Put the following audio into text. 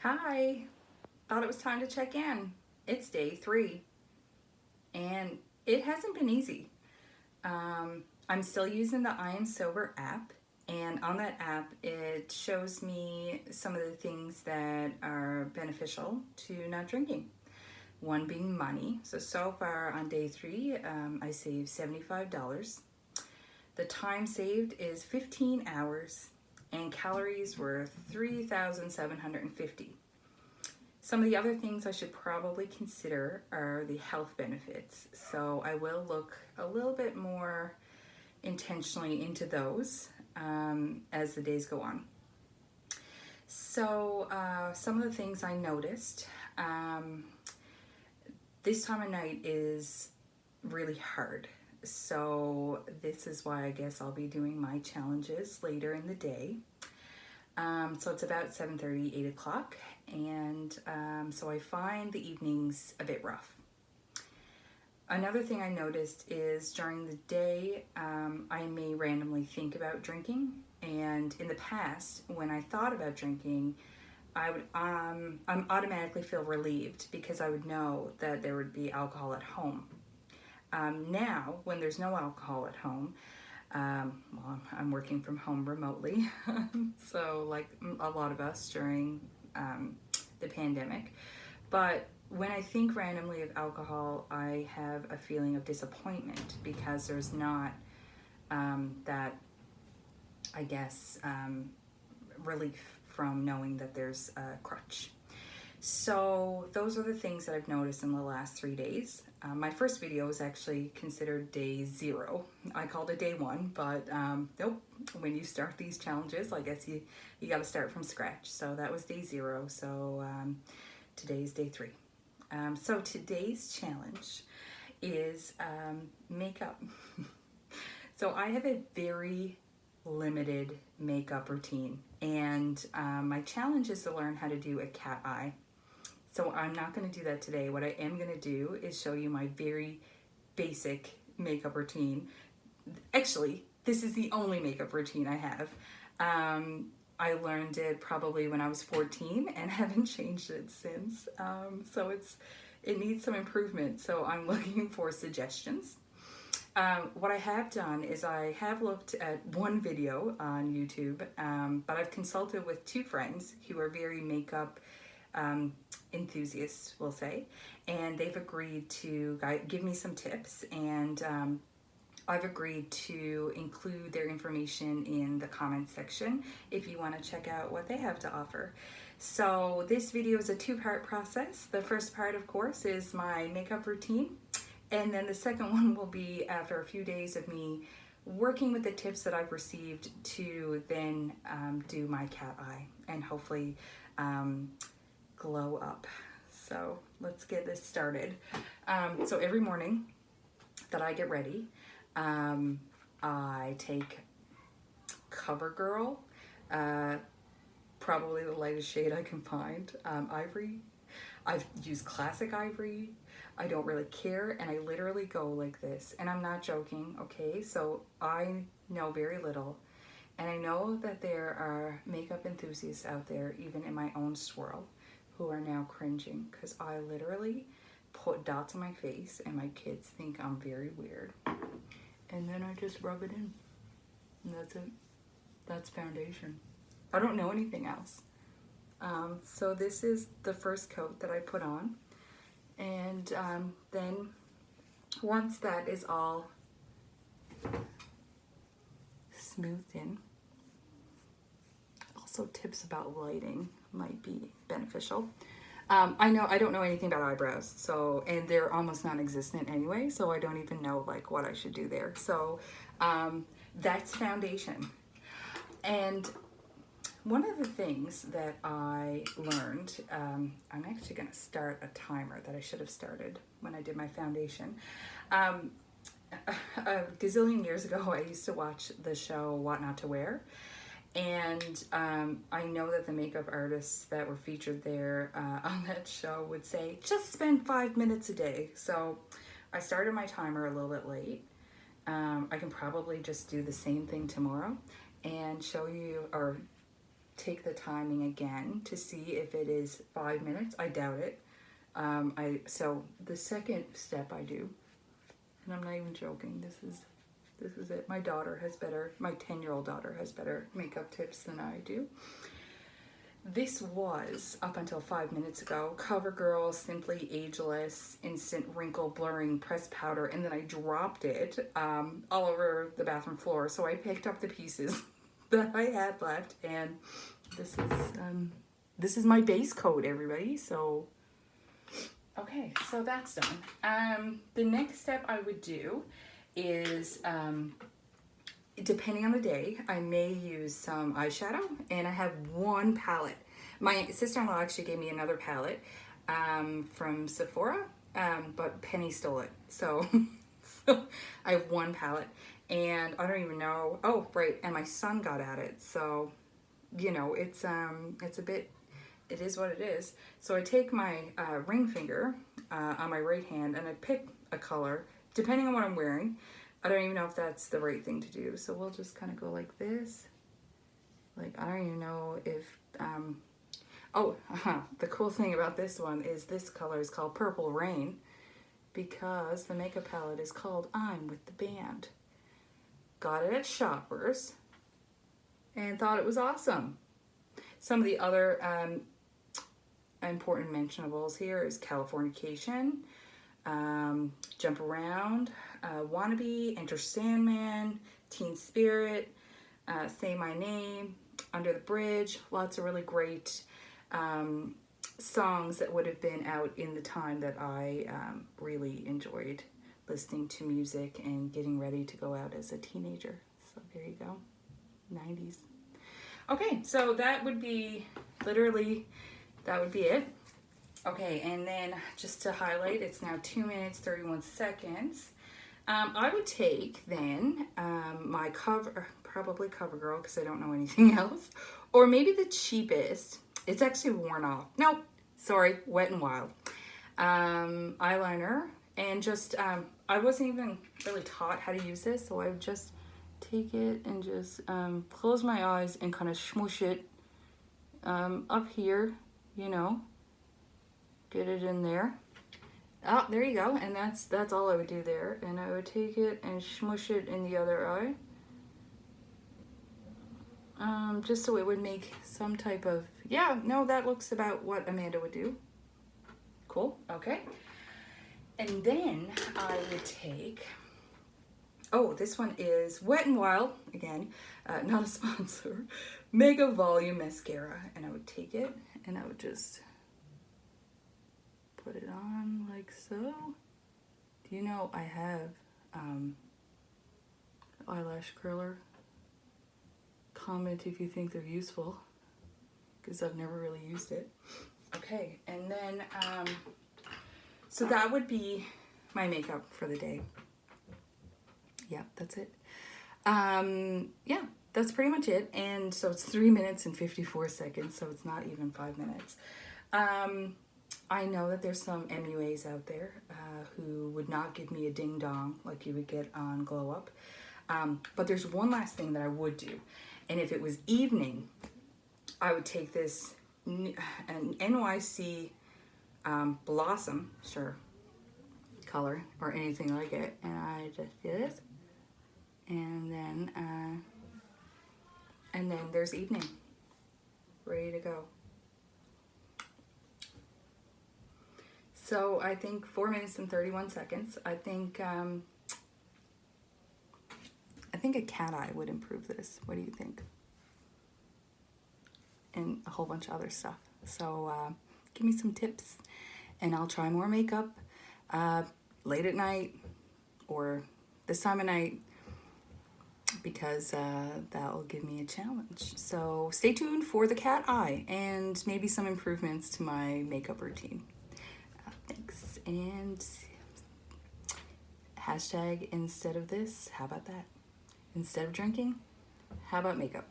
Hi, thought it was time to check in. It's day 3 and it hasn't been easy. I'm still using the I Am Sober app, and on that app it shows me some of the things that are beneficial to not drinking. One being money. So far on day 3, I saved $75. The time saved is 15 hours, and calories were 3,750. Some of the other things I should probably consider are the health benefits. So I will look a little bit more intentionally into those as the days go on. So some of the things I noticed, this time of night is really hard. So this is why I guess I'll be doing my challenges later in the day. So it's about 7:30, 8 o'clock, and so I find the evenings a bit rough. Another thing I noticed is during the day, I may randomly think about drinking, and in the past, when I thought about drinking, I would automatically feel relieved because I would know that there would be alcohol at home. Now, when there's no alcohol at home, well, I'm working from home remotely, so like a lot of us during the pandemic. But when I think randomly of alcohol, I have a feeling of disappointment because there's not that, I guess, relief from knowing that there's a crutch. So those are the things that I've noticed in the last 3 days. My first video was actually considered day 0. I called it day 1, but nope. When you start these challenges, I guess you got to start from scratch. So that was day 0. So today's day 3. So today's challenge is makeup. So I have a very limited makeup routine, and my challenge is to learn how to do a cat eye. So I'm not going to do that today. What I am going to do is show you my very basic makeup routine. Actually, this is the only makeup routine I have. I learned it probably when I was 14 and haven't changed it since. So it needs some improvement. So I'm looking for suggestions. What I have done is I have looked at one video on YouTube, but I've consulted with 2 friends who are very makeup enthusiasts, we'll say, and they've agreed to give me some tips, and I've agreed to include their information in the comment section if you want to check out what they have to offer. So this video is a 2-part process. The first part, of course, is my makeup routine, and then the second one will be after a few days of me working with the tips that I've received to then do my cat eye and hopefully glow up. So let's get this started. So every morning that I get ready, I take CoverGirl, probably the lightest shade I can find, ivory. I've used classic ivory. I don't really care, and I literally go like this, and I'm not joking, okay? So I know very little, and I know that there are makeup enthusiasts out there, even in my own swirl, who are now cringing because I literally put dots on my face and my kids think I'm very weird. And then I just rub it in. And that's it. That's foundation. I don't know anything else. So this is the first coat that I put on. And then once that is all smoothed in, also tips about lighting might be beneficial. I don't know anything about eyebrows, so, and they're almost non-existent anyway, so I don't even know like what I should do there. So that's foundation. And one of the things that I learned, I'm actually going to start a timer that I should have started when I did my foundation. A gazillion years ago, I used to watch the show What Not to Wear. And I know that the makeup artists that were featured there on that show would say, just spend 5 minutes a day. So I started my timer a little bit late. I can probably just do the same thing tomorrow and show you, or take the timing again to see if it is 5 minutes. I doubt it. So the second step I do, and I'm not even joking, this is it. My 10-year-old daughter has better makeup tips than I do. This was, up until 5 minutes ago, CoverGirl Simply Ageless Instant Wrinkle Blurring Pressed Powder, and then I dropped it all over the bathroom floor. So I picked up the pieces that I had left, and this is my base coat, everybody. So okay, so that's done. The next step I would do is, depending on the day, I may use some eyeshadow, and I have one palette. My sister-in-law actually gave me another palette from Sephora, but Penny stole it. So, so I have one palette, and I don't even know. Oh, right, and my son got at it. So, you know, it's a bit. It is what it is. So I take my ring finger on my right hand, and I pick a color depending on what I'm wearing. I don't even know if that's the right thing to do. So we'll just kind of go like this. Like, I don't even know if, the cool thing about this one is this color is called Purple Rain because the makeup palette is called I'm With The Band. Got it at Shoppers and thought it was awesome. Some of the other important mentionables here is Californication, Jump Around, Wannabe, Enter Sandman, Teen Spirit, Say My Name, Under the Bridge. Lots of really great songs that would have been out in the time that I really enjoyed listening to music and getting ready to go out as a teenager. So there you go, 90s. Okay, so that would be it. Okay, and then just to highlight, it's now 2 minutes, 31 seconds. I would take then my probably CoverGirl because I don't know anything else, or maybe the cheapest. It's actually worn off. Nope, sorry, Wet n Wild. Eyeliner, and just, I wasn't even really taught how to use this, so I would just take it and just close my eyes and kind of smoosh it up here, you know, get it in there. Oh, there you go, and that's all I would do there. And I would take it and smush it in the other eye, just so it would make some type of, yeah, no, that looks about what Amanda would do. Cool, okay. And then I would take, oh, this one is Wet n Wild, again, not a sponsor, Mega Volume Mascara. And I would take it and I would just put it on like so. Do you know I have eyelash curler? Comment if you think they're useful, because I've never really used it. Okay, and then so that would be my makeup for the day. Yeah, that's it. Yeah, that's pretty much it. And so it's 3 minutes and 54 seconds, so it's not even 5 minutes. I know that there's some MUAs out there who would not give me a ding dong like you would get on Glow Up. But there's one last thing that I would do. And if it was evening, I would take this an NYC Blossom, sure, color or anything like it. And I just do this. And then there's evening, ready to go. So I think 4 minutes and 31 seconds. I think a cat eye would improve this. What do you think? And a whole bunch of other stuff. So give me some tips, and I'll try more makeup late at night or this time of night, because that will give me a challenge. So stay tuned for the cat eye and maybe some improvements to my makeup routine. Thanks. And hashtag instead of this, how about that? Instead of drinking, how about makeup?